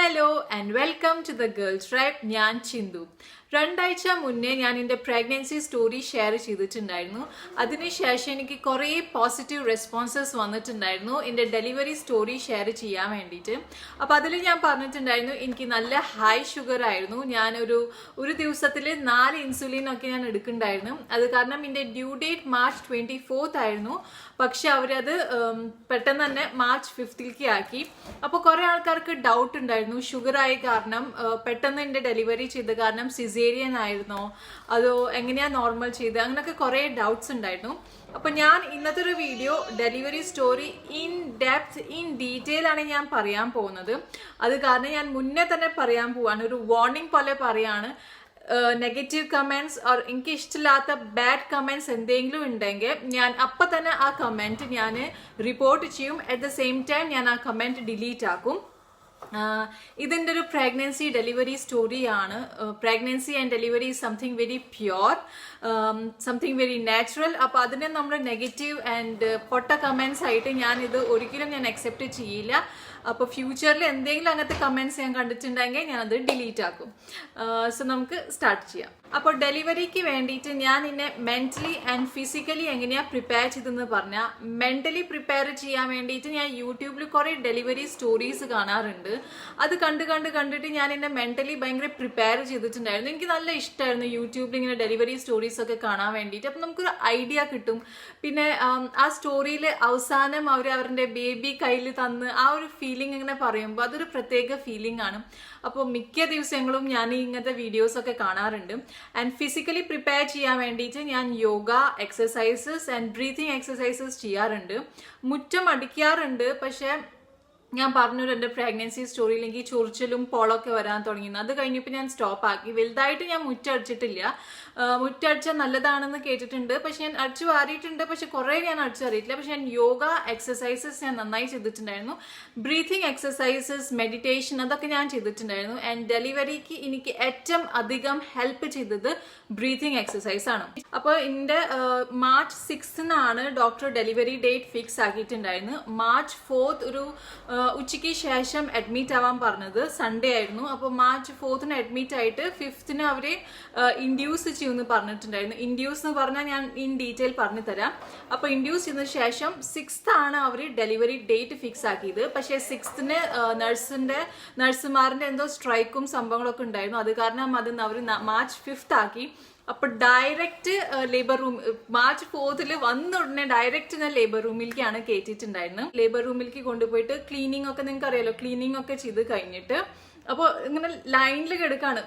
Hello and welcome to the Girl Tribe. ഞാൻ ചിന്തു. രണ്ടാഴ്ച മുന്നേ ഞാൻ എൻ്റെ പ്രഗ്നൻസി സ്റ്റോറി ഷെയർ ചെയ്തിട്ടുണ്ടായിരുന്നു. അതിനുശേഷം എനിക്ക് കുറേ പോസിറ്റീവ് റെസ്പോൺസസ് വന്നിട്ടുണ്ടായിരുന്നു എൻ്റെ ഡെലിവറി സ്റ്റോറി ഷെയർ ചെയ്യാൻ വേണ്ടിയിട്ട്. അപ്പോൾ അതിൽ ഞാൻ പറഞ്ഞിട്ടുണ്ടായിരുന്നു എനിക്ക് നല്ല ഹൈ ഷുഗർ ആയിരുന്നു. ഞാൻ ഒരു ദിവസത്തിൽ 4 ഇൻസുലിനൊക്കെ ഞാൻ എടുക്കുന്നുണ്ടായിരുന്നു. അത് കാരണം എൻ്റെ ഡ്യൂ ഡേറ്റ് March 24th ആയിരുന്നു. പക്ഷെ അവരത് പെട്ടെന്ന് തന്നെ March 5th ആക്കി. അപ്പോൾ കുറേ ആൾക്കാർക്ക് ഡൗട്ട് ഉണ്ടായിരുന്നു ഷുഗർ ആയ കാരണം പെട്ടെന്ന് എൻ്റെ ഡെലിവറി ചെയ്ത കാരണം സിസേറിയൻ ആയിരുന്നോ അതോ എങ്ങനെയാണ് നോർമൽ ചെയ്ത്, അങ്ങനെയൊക്കെ കുറേ ഡൗട്ട്സ് ഉണ്ടായിരുന്നു. അപ്പോൾ ഞാൻ ഇന്നത്തെ ഒരു video delivery story in depth in detail ആണ് ഞാൻ പറയാൻ പോകുന്നത്. അത് കാരണം ഞാൻ മുന്നേ തന്നെ പറയാൻ പോവാണ്, ഒരു വാർണിംഗ് പോലെ പറയാണ്. നെഗറ്റീവ് കമൻറ്റ്സ് ഓർ എനിക്ക് ഇഷ്ടമില്ലാത്ത ബാഡ് കമൻറ്റ്സ് എന്തെങ്കിലും ഉണ്ടെങ്കിൽ ഞാൻ അപ്പം തന്നെ ആ കമൻറ്റ് ഞാൻ റിപ്പോർട്ട് ചെയ്യും. അറ്റ് ദ സെയിം ടൈം ഞാൻ ആ കമൻറ്റ് ഡിലീറ്റ് ആക്കും. ഇതിൻ്റെ ഒരു പ്രഗ്നൻസി ഡെലിവറി സ്റ്റോറിയാണ്. Pregnancy and delivery something very pure, something very natural. അപ്പോൾ അതിനെ നമ്മൾ നെഗറ്റീവ് ആൻഡ് പൊട്ട കമൻസ് ആയിട്ട് ഇത് ഒരിക്കലും ഞാൻ അക്സെപ്റ്റ് ചെയ്യില്ല. അപ്പോൾ ഫ്യൂച്ചറിൽ എന്തെങ്കിലും അങ്ങനത്തെ കമൻസ് ഞാൻ കണ്ടിട്ടുണ്ടെങ്കിൽ ഞാനത് ഡിലീറ്റ് ആക്കും. സോ നമുക്ക് സ്റ്റാർട്ട് ചെയ്യാം. അപ്പോൾ ഡെലിവറിക്ക് വേണ്ടിയിട്ട് ഞാൻ എന്നെ മെൻ്റലി ആൻഡ് ഫിസിക്കലി എങ്ങനെയാണ് പ്രിപ്പയർ ചെയ്തതെന്ന് പറഞ്ഞാൽ, മെൻ്റലി പ്രിപ്പയർ ചെയ്യാൻ വേണ്ടിയിട്ട് ഞാൻ യൂട്യൂബിൽ കുറേ ഡെലിവറി സ്റ്റോറീസ് കാണാറുണ്ട്. അത് കണ്ടിട്ട് ഞാൻ എന്നെ മെൻ്റലി ഭയങ്കര പ്രിപ്പയർ ചെയ്തിട്ടുണ്ടായിരുന്നു. എനിക്ക് നല്ല ഇഷ്ടമായിരുന്നു യൂട്യൂബിൽ ഇങ്ങനെ ഡെലിവറി സ്റ്റോറീസ് ഒക്കെ കാണാൻ വേണ്ടിയിട്ട്. അപ്പം നമുക്കൊരു ഐഡിയ കിട്ടും. പിന്നെ ആ സ്റ്റോറിയിൽ അവസാനം അവരുടെ ബേബി കയ്യിൽ തന്ന് ആ ഒരു ഫീലിംഗ് ഇങ്ങനെ പറയുമ്പോൾ അതൊരു പ്രത്യേക ഫീലിംഗ് ആണ്. അപ്പോൾ മിക്ക ദിവസങ്ങളും ഞാൻ ഇങ്ങനത്തെ വീഡിയോസൊക്കെ കാണാറുണ്ട്. ആൻഡ് ഫിസിക്കലി പ്രിപ്പയർ ചെയ്യാൻ വേണ്ടിയിട്ട് ഞാൻ yoga exercises and breathing exercises ചെയ്യാറുണ്ട്. മുറ്റം അടിക്കാറുണ്ട്. പക്ഷേ ഞാൻ പറഞ്ഞൊരു എൻ്റെ പ്രഗ്നൻസി സ്റ്റോറിയിൽ എനിക്ക് ചൊറിച്ചിലും പോളൊക്കെ വരാൻ തുടങ്ങിയിരുന്നു. അത് കഴിഞ്ഞപ്പോൾ ഞാൻ സ്റ്റോപ്പ് ആക്കി. വലുതായിട്ട് ഞാൻ മുറ്റടിച്ചിട്ടില്ല. മുറ്റടിച്ചാൽ നല്ലതാണെന്ന് കേട്ടിട്ടുണ്ട്. പക്ഷെ ഞാൻ അടിച്ചു വാരിയിട്ടുണ്ട്. പക്ഷെ കുറേ ഞാൻ അടിച്ചു വാരിയിട്ടില്ല. പക്ഷെ ഞാൻ യോഗ എക്സസൈസസ് ഞാൻ നന്നായി ചെയ്തിട്ടുണ്ടായിരുന്നു. ബ്രീതിങ് എക്സസൈസസ്, മെഡിറ്റേഷൻ അതൊക്കെ ഞാൻ ചെയ്തിട്ടുണ്ടായിരുന്നു. ആൻഡ് ഡെലിവറിക്ക് എനിക്ക് ഏറ്റവും അധികം ഹെൽപ്പ് ചെയ്തത് ബ്രീതിങ് എക്സസൈസ് ആണ്. അപ്പോൾ എൻ്റെ March 6th doctor delivery date fix ആക്കിയിട്ടുണ്ടായിരുന്നു. March 4th ഒരു ഉച്ചയ്ക്ക് ശേഷം അഡ്മിറ്റ് ആവാൻ പറഞ്ഞത്. സൺഡേ ആയിരുന്നു. അപ്പോൾ March 4th അഡ്മിറ്റ് ആയിട്ട് 5th അവർ ഇൻഡ്യൂസ് ചെയ്യുമെന്ന് പറഞ്ഞിട്ടുണ്ടായിരുന്നു. ഇൻഡ്യൂസ് എന്ന് പറഞ്ഞാൽ ഞാൻ ഇൻ ഡീറ്റെയിൽ പറഞ്ഞു തരാം. അപ്പോൾ ഇൻഡ്യൂസ് ചെയ്തതിന് ശേഷം 6th അവർ ഡെലിവറി ഡേറ്റ് ഫിക്സ് ആക്കിയത്. പക്ഷേ 6th നഴ്സുമാരുടെ എന്തോ സ്ട്രൈക്കും സംഭവങ്ങളൊക്കെ ഉണ്ടായിരുന്നു. അത് കാരണം അതിന് അവർ March 5th ആക്കി. അപ്പൊ direct labour room March 4th വന്ന ഉടനെ ഡയറക്റ്റ് ഞാൻ ലേബർ റൂമിലേക്കാണ് കയറ്റിയിട്ടുണ്ടായിരുന്നത്. ലേബർ റൂമിലേക്ക് കൊണ്ടുപോയിട്ട് ക്ലീനിങ് ഒക്കെ നിങ്ങൾക്ക് അറിയാലോ, ക്ലീനിങ് ഒക്കെ ചെയ്ത് കഴിഞ്ഞിട്ട് അപ്പോൾ ഇങ്ങനെ ലൈനിൽ കിടക്കാണ്.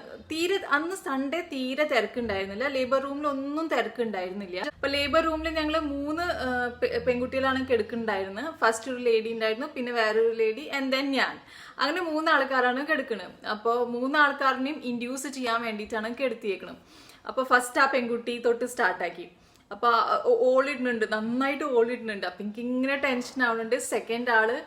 അന്ന് സൺഡേ തീരെ തിരക്കുണ്ടായിരുന്നില്ല. ലേബർ റൂമിൽ ഒന്നും തിരക്കുണ്ടായിരുന്നില്ല. അപ്പൊ ലേബർ റൂമിൽ ഞങ്ങൾ 3 പെൺകുട്ടികളാണ് കിടക്കുന്നുണ്ടായിരുന്നത്. ഫസ്റ്റ് ഒരു ലേഡി ഉണ്ടായിരുന്നു, പിന്നെ വേറൊരു ലേഡി ആൻഡ് ദെൻ ഞാൻ. അങ്ങനെ 3 ആൾക്കാരാണ് കിടക്കുന്നത്. അപ്പോൾ 3 ആൾക്കാരിനെയും ഇൻഡ്യൂസ് ചെയ്യാൻ വേണ്ടിയിട്ടാണ് കിടത്തിയേക്കുന്നത്. അപ്പോൾ ഫസ്റ്റ് ആ പെൺകുട്ടി തൊട്ട് സ്റ്റാർട്ടാക്കി. അപ്പൊ ഓളിടുന്നുണ്ട്, നന്നായിട്ട് ഓളിടുന്നുണ്ട്. അപ്പൊ എനിക്ക് ഇങ്ങനെ ടെൻഷൻ ആവുന്നുണ്ട്. സെക്കൻഡ് ആള്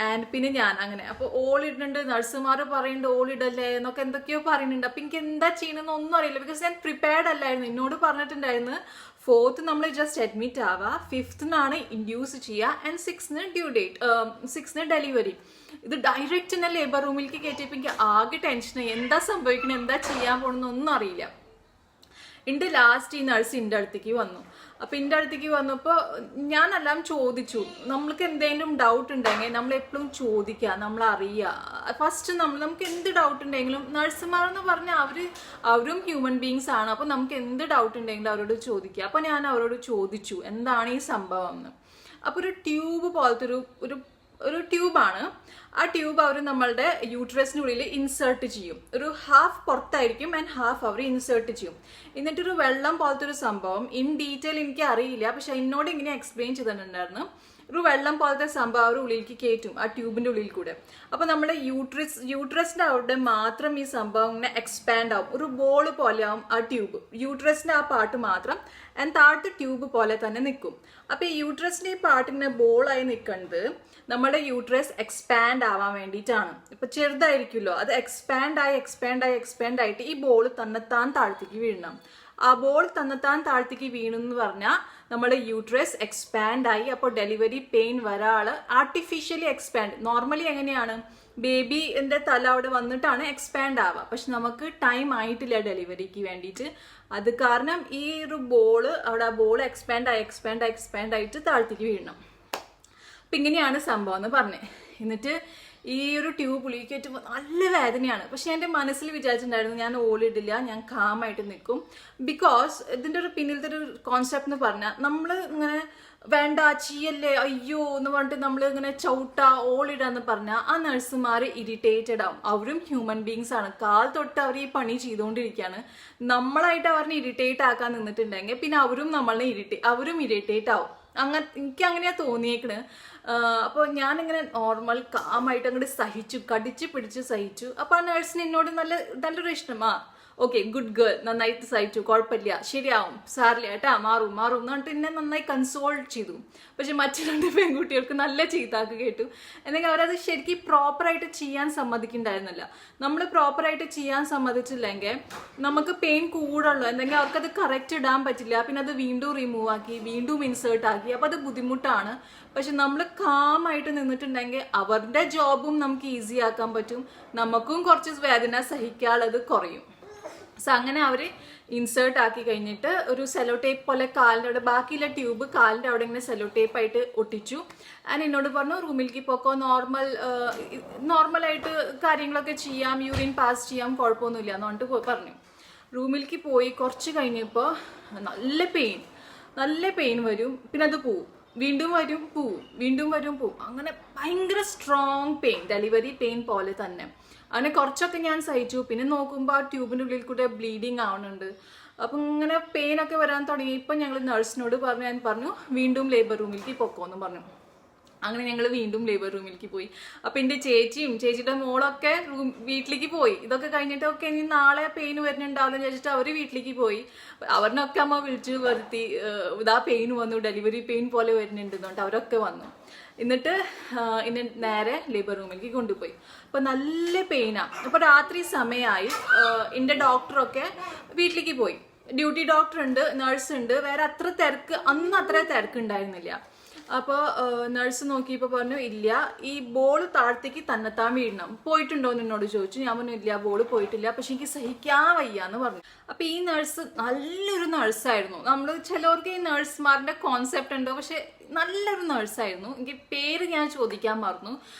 ആൻഡ് പിന്നെ ഞാൻ. അങ്ങനെ അപ്പൊ ഓളിടുന്നുണ്ട്. നഴ്സുമാർ പറയുന്നുണ്ട് ഓളിടല്ലേ എന്നൊക്കെ എന്തൊക്കെയോ പറയുന്നുണ്ട്. അപ്പൊ എനിക്ക് എന്താ ചെയ്യണമെന്ന് ഒന്നും അറിയില്ല. ബിക്കോസ് ഞാൻ പ്രിപ്പയർഡ് അല്ലായിരുന്നു. എന്നോട് പറഞ്ഞിട്ടുണ്ടായിരുന്നു 4th നമ്മൾ ജസ്റ്റ് അഡ്മിറ്റ് ആവുക, 5th ഇൻഡ്യൂസ് ചെയ്യുക and 6th due date, 6th delivery. ഇത് ഡയറക്റ്റ് തന്നെ ലേബർ റൂമിലേക്ക് കയറ്റിയപ്പോൾ എനിക്ക് ആകെ ടെൻഷനായി. എന്താ സംഭവിക്കണം, എന്താ ചെയ്യാൻ പോകണമെന്നൊന്നും അറിയില്ല. എൻ്റെ ലാസ്റ്റ് ഈ നഴ്സ് എൻ്റെ അടുത്തേക്ക് വന്നു. അപ്പോൾ എൻ്റെ അടുത്തേക്ക് വന്നപ്പോൾ ഞാനെല്ലാം ചോദിച്ചു. നമ്മൾക്ക് എന്തെങ്കിലും ഡൗട്ട് ഉണ്ടെങ്കിൽ നമ്മൾ എപ്പോഴും ചോദിക്കുക, നമ്മൾ അറിയുക. ഫസ്റ്റ് നമുക്ക് എന്ത് ഡൗട്ട് ഉണ്ടെങ്കിലും നഴ്സുമാരെന്ന് പറഞ്ഞാൽ അവരും ഹ്യൂമൻ ബീങ്സ് ആണ്. അപ്പോൾ നമുക്ക് എന്ത് ഡൗട്ട് ഉണ്ടെങ്കിലും അവരോട് ചോദിക്കുക. അപ്പോൾ ഞാൻ അവരോട് ചോദിച്ചു എന്താണ് ഈ സംഭവം എന്ന്. അപ്പോൾ ഒരു ട്യൂബ് പോലത്തെ ഒരു ട്യൂബാണ്. ആ ട്യൂബ് അവർ നമ്മളുടെ യൂട്രസിനുള്ളിൽ ഇൻസേർട്ട് ചെയ്യും. ഒരു ഹാഫ് പുറത്തായിരിക്കും ആൻഡ് ഹാഫ് അവർ ഇൻസേർട്ട് ചെയ്യും. എന്നിട്ടൊരു വെള്ളം പോലത്തെ ഒരു സംഭവം, ഇൻ ഡീറ്റെയിൽ എനിക്ക് അറിയില്ല, പക്ഷെ എന്നോട് ഇങ്ങനെ എക്സ്പ്ലെയിൻ ചെയ്തിട്ടുണ്ടായിരുന്നു. ഒരു വെള്ളം പോലത്തെ സംഭവം അവർ ഉള്ളിലേക്ക് കയറ്റും ആ ട്യൂബിൻ്റെ ഉള്ളിൽ കൂടെ. അപ്പോൾ നമ്മുടെ യൂട്രസിൻ്റെ അവിടെ മാത്രം ഈ സംഭവം ഇങ്ങനെ എക്സ്പാൻഡ് ആവും. ഒരു ബോൾ പോലെ ആവും ആ ട്യൂബ്, യൂട്രസിൻ്റെ ആ പാർട്ട് മാത്രം. ആൻഡ് താഴത്തെ ട്യൂബ് പോലെ തന്നെ നിൽക്കും. അപ്പോൾ ഈ യൂട്രസിൻ്റെ ഈ പാർട്ട് ഇങ്ങനെ ബോളായി നിൽക്കുന്നത് നമ്മുടെ യൂട്രസ് എക്സ്പാൻഡ് ആവാൻ വേണ്ടിയിട്ടാണ്. ഇപ്പം ചെറുതായിരിക്കുമല്ലോ, അത് എക്സ്പാൻഡ് ആയിട്ട് ഈ ബോൾ തന്നെത്താൻ താഴത്തേക്ക് വീഴണം. ആ ബോൾ തന്നെത്താൻ താഴത്തേക്ക് വീണു എന്ന് പറഞ്ഞാൽ നമ്മുടെ യൂട്രസ് എക്സ്പാൻഡ് ആയി. അപ്പോൾ ഡെലിവറി പെയിൻ വരാള് ആർട്ടിഫിഷ്യലി എക്സ്പാൻഡ്. നോർമലി എങ്ങനെയാണ് ബേബി എൻ്റെ തല അവിടെ വന്നിട്ടാണ് എക്സ്പാൻഡ് ആവുക. പക്ഷെ നമുക്ക് ടൈം ആയിട്ടില്ല ഡെലിവറിക്ക് വേണ്ടിയിട്ട്. അത് കാരണം ഈ ഒരു ബോള് അവിടെ, ആ ബോൾ എക്സ്പാൻഡ് ആയിട്ട് താഴത്തേക്ക് വീഴണം. അപ്പം ഇങ്ങനെയാണ് സംഭവം എന്ന് പറഞ്ഞത്. എന്നിട്ട് ഈ ഒരു ട്യൂബ് ഉള്ളിലേക്കേറ്റുമ്പോൾ നല്ല വേദനയാണ്. പക്ഷെ എൻ്റെ മനസ്സിൽ വിചാരിച്ചിട്ടുണ്ടായിരുന്നു ഞാൻ ഓളിടില്ല, ഞാൻ കാമായിട്ട് നിൽക്കും. ബിക്കോസ് ഇതിൻ്റെ ഒരു പിന്നിലത്തെ ഒരു കോൺസെപ്റ്റ് എന്ന് പറഞ്ഞാൽ, നമ്മൾ ഇങ്ങനെ വേണ്ട ചെയ്യല്ലേ അയ്യോ എന്ന് പറഞ്ഞിട്ട് നമ്മൾ ഇങ്ങനെ ഓളിടാന്ന് പറഞ്ഞാൽ ആ നഴ്സുമാർ ഇറിറ്റേറ്റഡ് ആവും. അവരും ഹ്യൂമൻ ബീങ്സ് ആണ്. കാൽ തൊട്ട് അവർ ഈ പണി ചെയ്തുകൊണ്ടിരിക്കുകയാണ്. നമ്മളായിട്ട് അവരെ ഇറിറ്റേറ്റ് ആക്കാൻ നിന്നിട്ടുണ്ടെങ്കിൽ പിന്നെ അവരും ഇറിറ്റേറ്റ് ആവും. എനിക്ക് അങ്ങനെയാ തോന്നിയേക്കണ്. അപ്പോൾ ഞാനിങ്ങനെ നോർമൽ കാമായിട്ട് അങ്ങോട്ട് സഹിച്ചു, കടിച്ച് പിടിച്ച് സഹിച്ചു. അപ്പോൾ ആ നഴ്സിന് എന്നോട് നല്ലൊരു ഇഷ്ടമാ, ഓക്കെ ഗുഡ് ഗേൾ, നന്നായിട്ട് സഹിച്ചു, കുഴപ്പമില്ല, ശരിയാവും, സാറില്ല ഏട്ടാ, മാറും എന്ന് പറഞ്ഞിട്ട് എന്നെ നന്നായി കൺസോൾ ചെയ്തു. പക്ഷെ മറ്റു 2 പെൺകുട്ടികൾക്ക് നല്ല ചീത്താക്ക് കേട്ടു. എന്തെങ്കിലും അവരത് ശരിക്കും പ്രോപ്പറായിട്ട് ചെയ്യാൻ സമ്മതിക്കുന്നുണ്ടായിരുന്നില്ല. നമ്മൾ പ്രോപ്പറായിട്ട് ചെയ്യാൻ സമ്മതിച്ചില്ലെങ്കിൽ നമുക്ക് പെയിൻ കൂടുള്ളൂ. എന്തെങ്കിലും അവർക്കത് കറക്റ്റ് ഇടാൻ പറ്റില്ല. പിന്നെ അത് വീണ്ടും റിമൂവ് ആക്കി വീണ്ടും ഇൻസേർട്ട് ആക്കി. അപ്പോൾ അത് ബുദ്ധിമുട്ടാണ്. പക്ഷെ നമ്മൾ കാമായിട്ട് നിന്നിട്ടുണ്ടെങ്കിൽ അവരുടെ ജോബും നമുക്ക് ഈസി ആക്കാൻ പറ്റും, നമുക്കും കുറച്ച് വേദന സഹിക്കാനുള്ളത് കുറയും. സോ അങ്ങനെ അവർ ഇൻസേർട്ട് ആക്കി കഴിഞ്ഞിട്ട് ഒരു സെലോ ടേപ്പ് പോലെ കാലിൻ്റെ അവിടെ, ബാക്കിയുള്ള ട്യൂബ് കാലിൻ്റെ അവിടെ ഇങ്ങനെ സെലോ ടേപ്പായിട്ട് ഒട്ടിച്ചു. ആൻഡ് എന്നോട് പറഞ്ഞു റൂമിലേക്ക് പോക്കോ, നോർമലായിട്ട് കാര്യങ്ങളൊക്കെ ചെയ്യാം, യൂറിൻ പാസ് ചെയ്യാം, കുഴപ്പമൊന്നുമില്ല എന്ന് പറഞ്ഞിട്ട് പറഞ്ഞു. റൂമിലേക്ക് പോയി കുറച്ച് കഴിഞ്ഞപ്പോൾ നല്ല പെയിൻ വരും. പിന്നെ അത് പോവും, വീണ്ടും വരും പോവും, വീണ്ടും വരും പോവും. അങ്ങനെ ഭയങ്കര സ്ട്രോങ് പെയിൻ, ഡെലിവറി പെയിൻ പോലെ തന്നെ. അങ്ങനെ കുറച്ചൊക്കെ ഞാൻ സഹിച്ചു. പിന്നെ നോക്കുമ്പോൾ ആ ട്യൂബിൻ്റെ ഉള്ളിൽ കൂടെ ബ്ലീഡിങ് ആവുന്നുണ്ട്. അപ്പം ഇങ്ങനെ പെയിനൊക്കെ വരാൻ തുടങ്ങിയപ്പോൾ ഞങ്ങൾ നഴ്സിനോട് പറഞ്ഞു വീണ്ടും ലേബർ റൂമിലേക്ക് പൊക്കോന്ന് പറഞ്ഞു. അങ്ങനെ ഞങ്ങൾ വീണ്ടും ലേബർ റൂമിലേക്ക് പോയി. അപ്പം എൻ്റെ ചേച്ചിയുടെ മോളൊക്കെ വീട്ടിലേക്ക് പോയി. ഇതൊക്കെ കഴിഞ്ഞിട്ട് ഒക്കെ ഇനി നാളെ പെയിൻ വരുന്നുണ്ടാവില്ല ചോദിച്ചിട്ട് അവർ വീട്ടിലേക്ക് പോയി. അവരിനൊക്കെ അമ്മ വിളിച്ചു വരുത്തി, ഇതാ പെയിൻ വന്നു, ഡെലിവറി പെയിൻ പോലെ വരുന്നുണ്ട് എന്നുകൊണ്ട് അവരൊക്കെ വന്നു. എന്നിട്ട് എന്നെ നേരെ ലേബർ റൂമിലേക്ക് കൊണ്ടുപോയി. അപ്പോൾ നല്ല പെയിനാണ്. അപ്പോൾ രാത്രി സമയമായി. എൻ്റെ ഡോക്ടറൊക്കെ വീട്ടിലേക്ക് പോയി. ഡ്യൂട്ടി ഡോക്ടർ ഉണ്ട്, നഴ്സ് ഉണ്ട്. വേറെ അത്ര തിരക്ക് ഉണ്ടായിരുന്നില്ല. അപ്പോൾ നഴ്സ് നോക്കിയപ്പോൾ പറഞ്ഞു ഇല്ല, ഈ ബോൾ താഴത്തേക്ക് തന്നെത്താൻ വീഴണം. പോയിട്ടുണ്ടോ എന്ന് എന്നോട് ചോദിച്ചു. ഞാൻ പറഞ്ഞു ഇല്ല, ബോൾ പോയിട്ടില്ല, പക്ഷെ എനിക്ക് സഹിക്കാൻ വയ്യ എന്ന് പറഞ്ഞു. അപ്പോൾ ഈ നഴ്സ് നല്ലൊരു നഴ്സായിരുന്നു. നമ്മൾ ചിലവർക്ക് ഈ നഴ്സുമാരുടെ കോൺസെപ്റ്റ് ഉണ്ട്, പക്ഷെ നല്ലൊരു നഴ്സായിരുന്നു. എനിക്ക് പേര് ഞാൻ ചോദിക്കാൻ മറന്നു.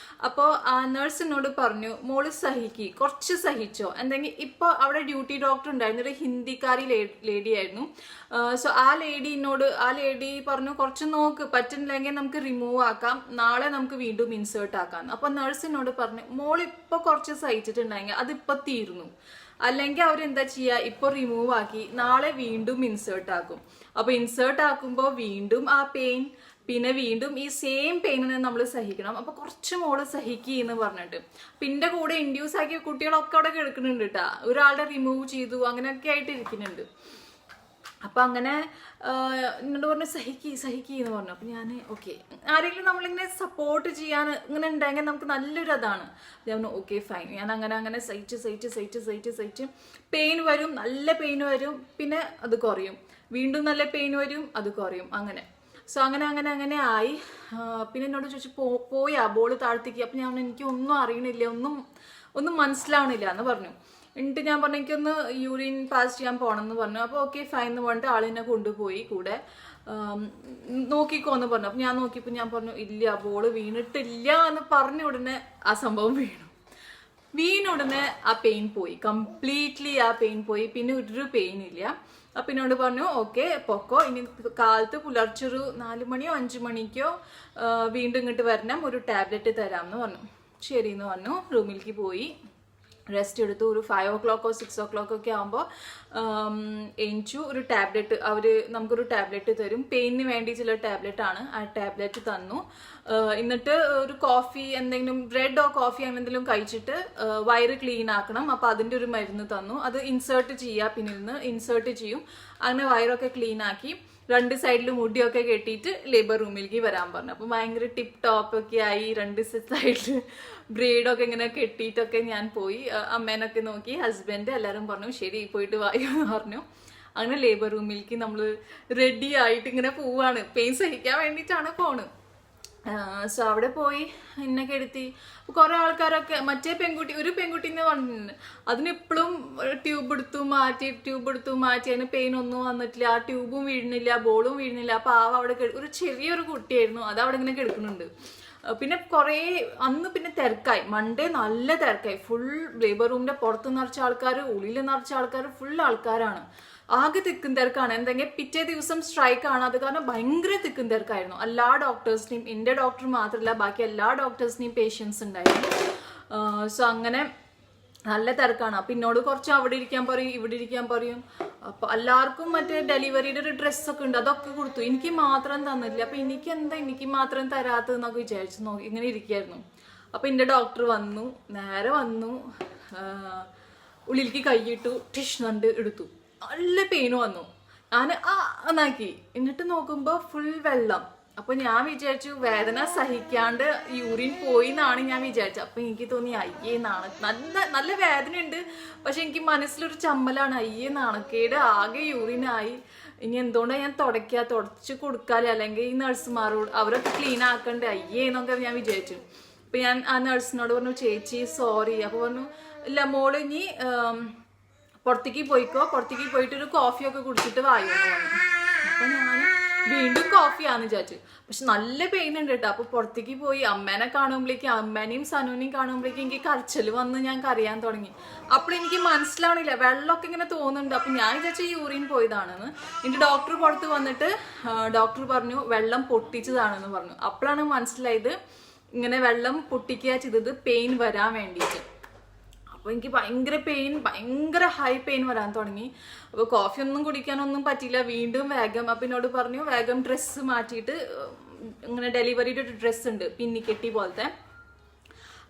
അപ്പോൾ ആ നഴ്സിനോട് പറഞ്ഞു മോള് കുറച്ച് സഹിച്ചോ എന്തെങ്കിലും. ഇപ്പോൾ അവിടെ ഡ്യൂട്ടി ഡോക്ടർ ഉണ്ടായിരുന്നു, ഒരു ഹിന്ദിക്കാരി ലേഡി ആയിരുന്നു. സോ ആ ലേഡി പറഞ്ഞു കുറച്ച് നോക്ക്, പറ്റുന്നില്ലെങ്കിൽ നമുക്ക് റിമൂവ് ആക്കാം, നാളെ നമുക്ക് വീണ്ടും ഇൻസേർട്ട് ആക്കാം. അപ്പോൾ നഴ്സിനോട് പറഞ്ഞു മോളിപ്പോൾ കുറച്ച് സഹിച്ചിട്ടുണ്ടെങ്കിൽ അതിപ്പോൾ തീർന്നു, അല്ലെങ്കിൽ അവരെന്താ ചെയ്യുക, ഇപ്പോൾ റിമൂവ് ആക്കി നാളെ വീണ്ടും ഇൻസേർട്ട് ആക്കും. അപ്പോൾ ഇൻസേർട്ട് ആക്കുമ്പോൾ വീണ്ടും ആ പെയിൻ, പിന്നെ വീണ്ടും ഈ സെയിം പെയിനിനെ നമ്മൾ സഹിക്കണം. അപ്പോൾ കുറച്ച് മോള് സഹിക്കുന്നു പറഞ്ഞിട്ട്. പിന്നെ കൂടെ ഇൻഡ്യൂസ് ആക്കിയ കുട്ടികളൊക്കെ അവിടെ കിടക്കുന്നുണ്ട് കേട്ടാ. ഒരാളുടെ റിമൂവ് ചെയ്തു, അങ്ങനെയൊക്കെ ആയിട്ട് ഇരിക്കുന്നുണ്ട്. അപ്പം അങ്ങനെ എന്നോട് പറഞ്ഞു സഹിക്കുന്നു പറഞ്ഞു. അപ്പം ഞാൻ ഓക്കെ, ആരെങ്കിലും നമ്മളിങ്ങനെ സപ്പോർട്ട് ചെയ്യാൻ ഇങ്ങനെ ഉണ്ടെങ്കിൽ നമുക്ക് നല്ലൊരു അതാണ്. ഞാൻ പറഞ്ഞു ഓക്കെ ഫൈൻ. ഞാൻ അങ്ങനെ സഹിച്ച് പെയിൻ വരും, നല്ല പെയിൻ വരും, പിന്നെ അത് കുറയും, വീണ്ടും നല്ല പെയിൻ വരും, അത് കുറയും, അങ്ങനെ. സോ അങ്ങനെ ആയി. പിന്നെ എന്നോട് ചോദിച്ചു പോയാ ബോൾ താഴ്ത്തേക്ക്. അപ്പം ഞാൻ എനിക്കൊന്നും അറിയണില്ല, ഒന്നും മനസ്സിലാവണില്ല എന്ന് പറഞ്ഞു. എന്നിട്ട് ഞാൻ പറഞ്ഞു എനിക്കൊന്ന് യൂറിൻ പാസ് ചെയ്യാൻ പോകണമെന്ന് പറഞ്ഞു. അപ്പോൾ ഓക്കെ ഫൈൻ എന്ന് പറഞ്ഞിട്ട് ആളിനെ കൊണ്ടുപോയി കൂടെ നോക്കിക്കോ എന്ന് പറഞ്ഞു. അപ്പം ഞാൻ നോക്കിയപ്പോൾ ഞാൻ പറഞ്ഞു ഇല്ല, ബോള് വീണിട്ടില്ല എന്ന് പറഞ്ഞ ഉടനെ ആ സംഭവം വീണ ഉടനെ ആ പെയിൻ പോയി, കംപ്ലീറ്റ്ലി ആ പെയിൻ പോയി. പിന്നെ ഒരു പെയിൻ ഇല്ല. അപ്പം എന്നോട് പറഞ്ഞു ഓക്കെ പൊക്കോ, ഇനി കാലത്ത് പുലർച്ചൊരു 4 മണിയോ 5 മണിക്കോ വീണ്ടും ഇങ്ങോട്ട് വരണം, ഒരു ടാബ്ലറ്റ് തരാമെന്ന് പറഞ്ഞു. ശരി എന്ന് പറഞ്ഞു. റൂമിലേക്ക് പോയി റെസ്റ്റ് എടുത്തു. ഒരു 5 o'clock 6 o'clock ഒക്കെ ആകുമ്പോൾ എണിച്ചു. ഒരു ടാബ്ലറ്റ് നമുക്കൊരു ടാബ്ലറ്റ് തരും, പെയിനിന് വേണ്ടി ചില ടാബ്ലറ്റാണ്. ആ ടാബ്ലറ്റ് തന്നു. എന്നിട്ട് ഒരു കോഫി, എന്തെങ്കിലും ബ്രെഡോ കോഫി അങ്ങനെ എന്തെങ്കിലും കഴിച്ചിട്ട് വയറ് ക്ലീൻ ആക്കണം. അപ്പോൾ അതിൻ്റെ ഒരു മരുന്ന് തന്നു. അത് ഇൻസേർട്ട് ചെയ്യുക, പിന്നെ ഇൻസേർട്ട് ചെയ്യും. അങ്ങനെ വയറൊക്കെ ക്ലീൻ ആക്കി 2 സൈഡിൽ മുടിയൊക്കെ കെട്ടിയിട്ട് ലേബർ റൂമിലേക്ക് വരാൻ പറഞ്ഞു. അപ്പോൾ ഭയങ്കര ടിപ്പ് ടോപ്പൊക്കെ ആയി. 2 സൈഡിൽ ബ്രേഡൊക്കെ ഇങ്ങനെ കെട്ടിയിട്ടൊക്കെ ഞാൻ പോയി. അമ്മേനൊക്കെ നോക്കി, ഹസ്ബൻഡ് എല്ലാവരും പറഞ്ഞു ശരി പോയിട്ട് വായോ എന്ന് പറഞ്ഞു. അങ്ങനെ ലേബർ റൂമിലേക്ക് നമ്മൾ റെഡി ആയിട്ട് ഇങ്ങനെ പോവാണ്. പെയിൻ സഹിക്കാൻ വേണ്ടിയിട്ടാണ് പോണ്. സോ അവിടെ പോയി എന്നെ കെടുത്തി. കുറെ ആൾക്കാരൊക്കെ മറ്റേ ഒരു പെൺകുട്ടീനെ പറഞ്ഞിട്ടുണ്ട്, അതിനിപ്പോഴും ട്യൂബ് എടുത്തു മാറ്റി അതിന് പെയിൻ ഒന്നും വന്നിട്ടില്ല, ആ ട്യൂബും വീഴുന്നില്ല, ബോളും വീഴുന്നില്ല. അപ്പൊ അവിടെ ഒരു ചെറിയൊരു കുട്ടിയായിരുന്നു, അത് അവിടെ ഇങ്ങനെ കിടക്കുന്നുണ്ട്. പിന്നെ കുറേ അന്ന് പിന്നെ തിരക്കായി, മൺഡേ നല്ല തിരക്കായി. ഫുൾ ലേബർ റൂമിന്റെ പുറത്ത് നിറച്ച ആൾക്കാർ, ഉള്ളിൽ നിറച്ച ആൾക്കാർ, ഫുൾ ആൾക്കാരാണ്. ആകെ തിക്കും തിരക്കാണ്. എന്തെങ്കിലും പിറ്റേ ദിവസം സ്ട്രൈക്ക് ആണ്, അത് കാരണം ഭയങ്കര തിക്കും തിരക്കായിരുന്നു. എല്ലാ ഡോക്ടേഴ്സിനെയും, എൻ്റെ ഡോക്ടർ മാത്രമല്ല ബാക്കി എല്ലാ ഡോക്ടേഴ്സിനെയും പേഷ്യൻസ് ഉണ്ടായിരുന്നു. സോ അങ്ങനെ നല്ല തിരക്കാണ്. അപ്പം എന്നോട് കുറച്ച് അവിടെ ഇരിക്കാൻ പറയും, ഇവിടെ ഇരിക്കാൻ പറയും. അപ്പം എല്ലാവർക്കും മറ്റേ ഡെലിവറിയുടെ ഒരു ഡ്രസ്സൊക്കെ ഉണ്ട്, അതൊക്കെ കൊടുത്തു. എനിക്ക് മാത്രം തന്നില്ല. അപ്പം എനിക്ക് മാത്രം തരാത്തതെന്നൊക്കെ വിചാരിച്ചു ഇങ്ങനെ ഇരിക്കുകയായിരുന്നു. അപ്പം എൻ്റെ ഡോക്ടർ നേരെ വന്നു, ഉള്ളിലേക്ക് കൈയിട്ടു, ടിഷ് നണ്ട് എടുത്തു. നല്ല പെയിൻ വന്നു. ഞാൻ എന്നാക്കി. എന്നിട്ട് നോക്കുമ്പോൾ ഫുൾ വെള്ളം. അപ്പൊ ഞാൻ വിചാരിച്ചു വേദന സഹിക്കാണ്ട് യൂറിൻ പോയി എന്നാണ് ഞാൻ വിചാരിച്ചത്. അപ്പൊ എനിക്ക് തോന്നി അയ്യേ നല്ല വേദനയുണ്ട്, പക്ഷെ എനിക്ക് മനസ്സിലൊരു ചമ്മലാണ്. അയ്യേ നാണക്കേട്, ആകെ യൂറിനായി, ഇനി എന്തുകൊണ്ടാണ് ഞാൻ തുടച്ച് കൊടുക്കാല്ലേ, അല്ലെങ്കിൽ ഈ നഴ്സുമാരോട് അവരൊക്കെ ക്ലീൻ ആക്കണ്ടേ, അയ്യേ എന്നൊക്കെ ഞാൻ വിചാരിച്ചു. അപ്പൊ ഞാൻ ആ നഴ്സിനോട് പറഞ്ഞു, ചേച്ചി സോറി. അപ്പൊ പറഞ്ഞു ഇല്ല മോള് ഇനി പുറത്തേക്ക് പോയിട്ട് ഒരു കോഫിയൊക്കെ കുടിച്ചിട്ട് വായുമെന്ന് പറഞ്ഞു. അപ്പൊ ഞാൻ വീണ്ടും കോഫിയാന്ന് വിചാരിച്ചു. പക്ഷെ നല്ല പെയിൻ ഉണ്ട് കേട്ടോ. അപ്പൊ പുറത്തേക്ക് പോയി അമ്മേനെ കാണുമ്പോഴേക്കും, അമ്മേനെയും സനുവിനെയും കാണുമ്പോഴേക്കും എനിക്ക് കരച്ചിൽ വന്ന് ഞാൻ കരയാൻ തുടങ്ങി. അപ്പോഴെനിക്ക് മനസ്സിലാവണില്ല, വെള്ളമൊക്കെ ഇങ്ങനെ തോന്നുന്നുണ്ട്. അപ്പൊ ഞാൻ വിചാരിച്ച യൂറിൻ പോയതാണെന്ന്. എന്നിട്ട് ഡോക്ടർ പുറത്ത് വന്നിട്ട് ഡോക്ടർ പറഞ്ഞു വെള്ളം പൊട്ടിച്ചതാണെന്ന് പറഞ്ഞു. അപ്പോഴാണ് മനസ്സിലായത് ഇങ്ങനെ വെള്ളം പൊട്ടിക്കുക ചെയ്തത് പെയിൻ വരാൻ വേണ്ടിയിട്ട്. അപ്പോൾ എനിക്ക് ഭയങ്കര ഹൈ പെയിൻ വരാൻ തുടങ്ങി. അപ്പോൾ കോഫി ഒന്നും കുടിക്കാനൊന്നും പറ്റില്ല. വീണ്ടും വേഗം അപ്പം എന്നോട് പറഞ്ഞു വേഗം ഡ്രസ്സ് മാറ്റിയിട്ട്, ഇങ്ങനെ ഡെലിവറിയുടെ ഒരു ഡ്രസ്സ് ഉണ്ട് പിന്നിക്കെട്ടി പോലത്തെ,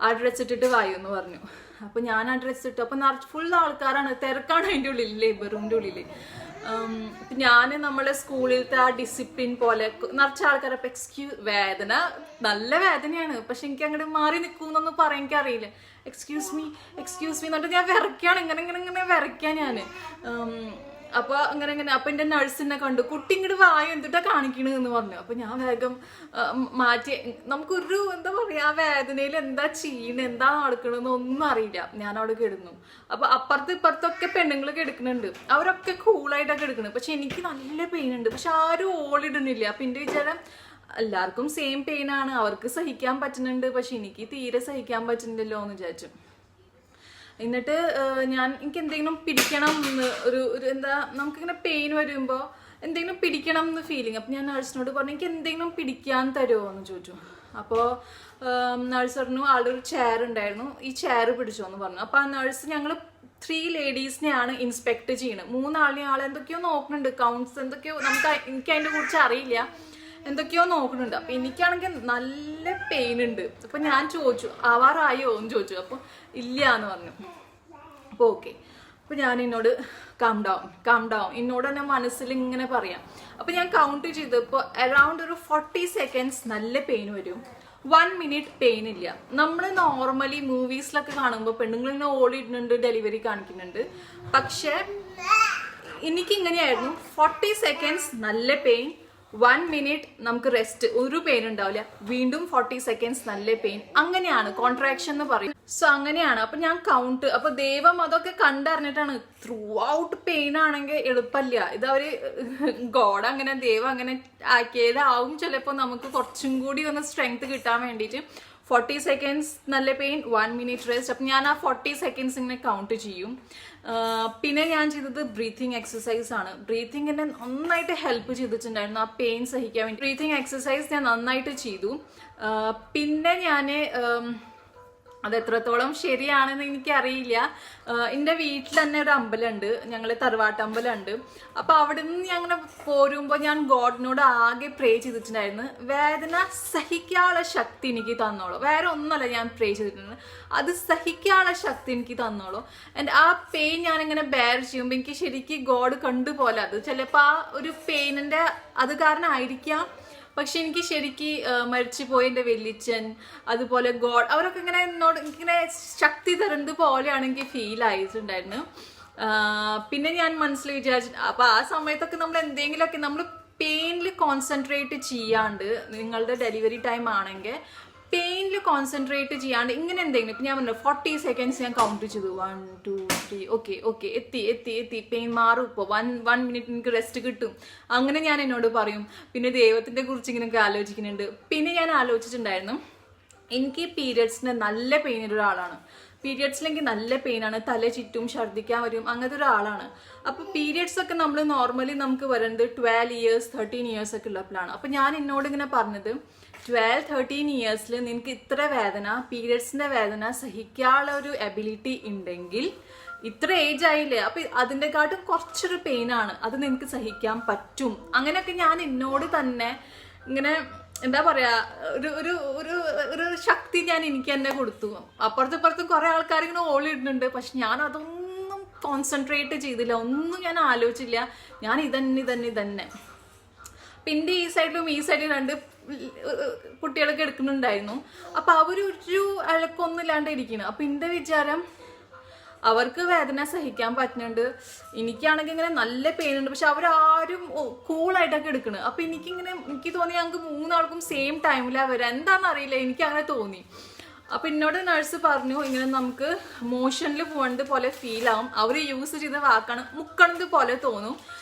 ആ ഡ്രസ്സ് ഇട്ടിട്ട് വായുമെന്ന് പറഞ്ഞു. അപ്പോൾ ഞാൻ ആ ഡ്രസ്സ് ഇട്ടു. അപ്പോൾ ഫുൾ ആൾക്കാരാണ്, തിരക്കാണ് അതിൻ്റെ ഉള്ളിൽ, ലേബർ റൂമിൻ്റെ ഉള്ളിൽ. ഞാൻ നമ്മളെ സ്കൂളിലത്തെ ആ ഡിസിപ്ലിൻ പോലെ നിറച്ച ആൾക്കാരെ. അപ്പം വേദന നല്ല വേദനയാണ്, പക്ഷെ എനിക്ക് അങ്ങോട്ട് മാറി നിൽക്കുമെന്നൊന്നും പറയാൻ എനിക്കറിയില്ല. എക്സ്ക്യൂസ് മീ എന്നിട്ട് ഞാൻ വിറയ്ക്കാണ്, ഇങ്ങനെ വിറയ്ക്കാൻ ഞാൻ. അപ്പോൾ അങ്ങനെ അപ്പം എൻ്റെ നഴ്സിനെ കണ്ടു, കുട്ടി ഇങ്ങോട്ട് വായു എന്തിട്ടാ കാണിക്കണെന്ന് പറഞ്ഞു. അപ്പം ഞാൻ വേഗം മാറ്റി. നമുക്കൊരു എന്താ പറയുക, ആ വേദനയിൽ എന്താ ചെയ്യണത്, എന്താ നടക്കണമെന്ന് ഒന്നും അറിയില്ല. ഞാൻ അവിടെ കിടന്നു. അപ്പം ഇപ്പുറത്തൊക്കെ പെണ്ണുങ്ങൾ കിടക്കുന്നുണ്ട്, അവരൊക്കെ കൂളായിട്ടൊക്കെ കിടക്കണം. പക്ഷെ എനിക്ക് നല്ല പെയിൻ ഉണ്ട്, പക്ഷെ ആരും ഓളിടുന്നില്ല. അപ്പം എൻ്റെ വിചാരം എല്ലാവർക്കും സെയിം പെയിൻ ആണ്, അവർക്ക് സഹിക്കാൻ പറ്റുന്നുണ്ട്, പക്ഷെ എനിക്ക് തീരെ സഹിക്കാൻ പറ്റുന്നില്ലല്ലോ എന്ന് വിചാരിച്ചു. എന്നിട്ട് എനിക്ക് എന്തെങ്കിലും പിടിക്കണം എന്ന് ഒരു എന്താ, നമുക്കിങ്ങനെ പെയിൻ വരുമ്പോൾ എന്തെങ്കിലും പിടിക്കണം എന്ന് ഫീലിംഗ്. അപ്പം ഞാൻ നഴ്സിനോട് പറഞ്ഞു എനിക്ക് എന്തെങ്കിലും പിടിക്കാൻ തരുമോ എന്ന് ചോദിച്ചു. അപ്പോൾ നഴ്സ് പറഞ്ഞു ആളുടെ ഒരു ചെയർ ഉണ്ടായിരുന്നു, ഈ ചെയർ പിടിച്ചോ എന്ന് പറഞ്ഞു. അപ്പോൾ ആ നഴ്സ് ഞങ്ങൾ 3 ലേഡീസിനെയാണ് ഇൻസ്പെക്ട് ചെയ്യുന്നത്. 3 ആളിനെ എന്തൊക്കെയോ നോക്കുന്നുണ്ട്, കൗണ്ട്സ് എന്തൊക്കെയോ, എനിക്ക് അതിനെ കുറിച്ച് അറിയില്ല, എന്തൊക്കെയോ നോക്കുന്നുണ്ട്. അപ്പം എനിക്കാണെങ്കിൽ നല്ല പെയിൻ ഉണ്ട്. അപ്പം ഞാൻ ചോദിച്ചു ആവാറായോ എന്ന് ചോദിച്ചു. അപ്പോൾ ഇല്ല എന്ന് പറഞ്ഞു. അപ്പോൾ ഓക്കെ. അപ്പോൾ ഞാൻ എന്നോട് കാം ഡൗൺ എന്നോട് തന്നെ മനസ്സിൽ ഇങ്ങനെ പറയാം. അപ്പോൾ ഞാൻ കൗണ്ട് ചെയ്തപ്പോൾ അറൗണ്ട് ഒരു 40 സെക്കൻഡ്സ് നല്ല പെയിൻ വരും, 1 മിനിറ്റ് പെയിൻ ഇല്ല. നമ്മൾ നോർമലി മൂവീസിലൊക്കെ കാണുമ്പോൾ പെണ്ണുങ്ങളിങ്ങനെ ഓടിയിടുന്നുണ്ട്, ഡെലിവറി കാണിക്കുന്നുണ്ട്. പക്ഷെ എനിക്കിങ്ങനെയായിരുന്നു, 40 സെക്കൻഡ്സ് നല്ല പെയിൻ, 1 മിനിറ്റ് നമുക്ക് റെസ്റ്റ്, ഒരു പെയിൻ ഉണ്ടാവില്ല, വീണ്ടും 40 സെക്കൻഡ്സ് നല്ല പെയിൻ. അങ്ങനെയാണ് കോൺട്രാക്ഷൻ എന്ന് പറയും. സോ അങ്ങനെയാണ്. അപ്പൊ ഞാൻ കൗണ്ട്, അപ്പൊ ദൈവം അതൊക്കെ കണ്ടറിഞ്ഞിട്ടാണ്. ത്രൂ ഔട്ട് പെയിൻ ആണെങ്കിൽ എളുപ്പമില്ല, ഇത് അവര് ഗോഡ് അങ്ങനെ ദൈവം അങ്ങനെ ആക്കിയതാവും ചിലപ്പോൾ നമുക്ക് കുറച്ചും കൂടി ഒന്ന് സ്ട്രെങ്ത് കിട്ടാൻ വേണ്ടിയിട്ട്. 40 സെക്കൻഡ്സ് നല്ല പെയിൻ, 1 മിനിറ്റ് റെസ്റ്റ്. അപ്പം ഞാൻ ആ 40 സെക്കൻഡ്സ് ഇങ്ങനെ കൗണ്ട് ചെയ്യും. പിന്നെ ഞാൻ ചെയ്തത് ബ്രീത്തിങ് എക്സസൈസ് ആണ്. ബ്രീത്തിങ് എന്നെ നന്നായിട്ട് ഹെൽപ്പ് ചെയ്തിട്ടുണ്ടായിരുന്നു ആ പെയിൻ സഹിക്കാൻ വേണ്ടി. ബ്രീത്തിങ് എക്സസൈസ് ഞാൻ നന്നായിട്ട് ചെയ്തു. പിന്നെ ഞാൻ അത് എത്രത്തോളം ശരിയാണെന്ന് എനിക്കറിയില്ല. എൻ്റെ വീട്ടിൽ തന്നെ ഒരു അമ്പലമുണ്ട്, ഞങ്ങൾ തറവാട്ടമ്പലമുണ്ട്. അപ്പോൾ അവിടെ നിന്ന് ഞാൻ അങ്ങനെ പോരുമ്പോൾ ഞാൻ ഗോഡിനോട് ആകെ പ്രേ ചെയ്തിട്ടുണ്ടായിരുന്നു, വേദന സഹിക്കാനുള്ള ശക്തി എനിക്ക് തന്നോളൂ. വേറെ ഒന്നുമല്ല ഞാൻ പ്രേ ചെയ്തിട്ടുണ്ട്, അത് സഹിക്കാനുള്ള ശക്തി എനിക്ക് തന്നോളൂ. ആൻഡ് ആ പെയിൻ ഞാനിങ്ങനെ ബെയർ ചെയ്യുമ്പോൾ എനിക്ക് ശരിക്കും ഗോഡ് കണ്ടുപോലെ, അത് ചിലപ്പോൾ ആ ഒരു പെയിനിൻ്റെ അത് കാരണമായിരിക്കാം. പക്ഷെ എനിക്ക് ശരിക്ക് മരിച്ചുപോയ എൻ്റെ വല്യച്ഛൻ, അതുപോലെ ഗോഡ്, അവരൊക്കെ ഇങ്ങനെ എന്നോട് ഇങ്ങനെ ശക്തി തരുന്നത് പോലെയാണ് എനിക്ക് ഫീൽ ആയിട്ടുണ്ടായിരുന്നു. പിന്നെ ഞാൻ മനസ്സിൽ വിചാരിച്ചു, അപ്പോൾ ആ സമയത്തൊക്കെ നമ്മൾ എന്തെങ്കിലുമൊക്കെ നമ്മൾ പെയിനിൽ കോൺസെൻട്രേറ്റ് ചെയ്യാണ്ട് നിങ്ങളുടെ ഡെലിവറി ടൈം ആണെങ്കിൽ പെയിനിൽ കോൺസെൻട്രേറ്റ് ചെയ്യാണ്ട് ഇങ്ങനെ എന്തെങ്കിലും ഇപ്പം ഞാൻ പറഞ്ഞു 40 seconds ഞാൻ കൗണ്ട് ചെയ്തു 1 2 3 ഓക്കെ എത്തി പെയിൻ മാറും ഇപ്പോൾ 1 minute എനിക്ക് റെസ്റ്റ് കിട്ടും അങ്ങനെ ഞാൻ എന്നോട് പറയും. പിന്നെ ദൈവത്തിൻ്റെ കുറിച്ച് ഇങ്ങനെയൊക്കെ ആലോചിക്കുന്നുണ്ട്. പിന്നെ ഞാൻ ആലോചിച്ചിട്ടുണ്ടായിരുന്നു എനിക്ക് പീരിയഡ്സിന് നല്ല പെയിനുള്ള ഒരാളാണ്. പീരിയഡ്സിലെങ്കിൽ നല്ല പെയിനാണ്, തല ചുറ്റും ഛർദ്ദിക്കാൻ വരും, അങ്ങനത്തെ ഒരാളാണ്. അപ്പോൾ പീരിയഡ്സ് ഒക്കെ നമ്മൾ നോർമലി നമുക്ക് വരുന്നത് 12 years 13 years ഒക്കെ ഉള്ളപ്പോഴാണ്. അപ്പോൾ ഞാൻ എന്നോട് ഇങ്ങനെ പറഞ്ഞത് 12-13 yearsൽ നിനക്ക് ഇത്ര വേദന, പീരിയഡ്സിൻ്റെ വേദന സഹിക്കാനുള്ള ഒരു എബിലിറ്റി ഉണ്ടെങ്കിൽ ഇത്ര ഏജ് ആയില്ലേ, അപ്പം അതിൻ്റെക്കാട്ടും കുറച്ചൊരു പെയിനാണ്, അത് നിനക്ക് സഹിക്കാൻ പറ്റും. അങ്ങനെയൊക്കെ ഞാൻ എന്നോട് തന്നെ ഇങ്ങനെ എന്താ പറയാ ഒരു ഒരു ഒരു ഒരു ശക്തി ഞാൻ എനിക്ക് തന്നെ കൊടുത്തു. അപ്പുറത്തും കുറെ ആൾക്കാർ ഇങ്ങനെ ഓളിടുന്നുണ്ട്, പക്ഷെ ഞാൻ അതൊന്നും കോൺസെൻട്രേറ്റ് ചെയ്തില്ല, ഒന്നും ഞാൻ ആലോചിച്ചില്ല. ഞാൻ ഇതന്നെ പിന്നെ ഈ സൈഡിലും 2 കുട്ടികളൊക്കെ എടുക്കുന്നുണ്ടായിരുന്നു. അപ്പൊ അവരൊരു അഴക്കൊന്നുമില്ലാണ്ട് ഇരിക്കണം. അപ്പൊ എന്റെ വിചാരം അവർക്ക് വേദന സഹിക്കാൻ പറ്റുന്നുണ്ട്, എനിക്കാണെങ്കിൽ ഇങ്ങനെ നല്ല പെയിൻ ഉണ്ട്, പക്ഷെ അവരാരും കൂളായിട്ടൊക്കെ എടുക്കണ്. അപ്പൊ എനിക്ക് തോന്നി ഞങ്ങൾക്ക് 3 ആൾക്കും സെയിം ടൈമിലാണ് വരാം, എന്താണെന്ന് അറിയില്ല, എനിക്ക് അങ്ങനെ തോന്നി. അപ്പൊ എന്നോട് നഴ്സ് പറഞ്ഞു ഇങ്ങനെ നമുക്ക് മോഷനിൽ പോകണത് പോലെ ഫീൽ ആവും, അവർ യൂസ് ചെയ്ത വാക്കാണ് മുക്കണത് പോലെ തോന്നും.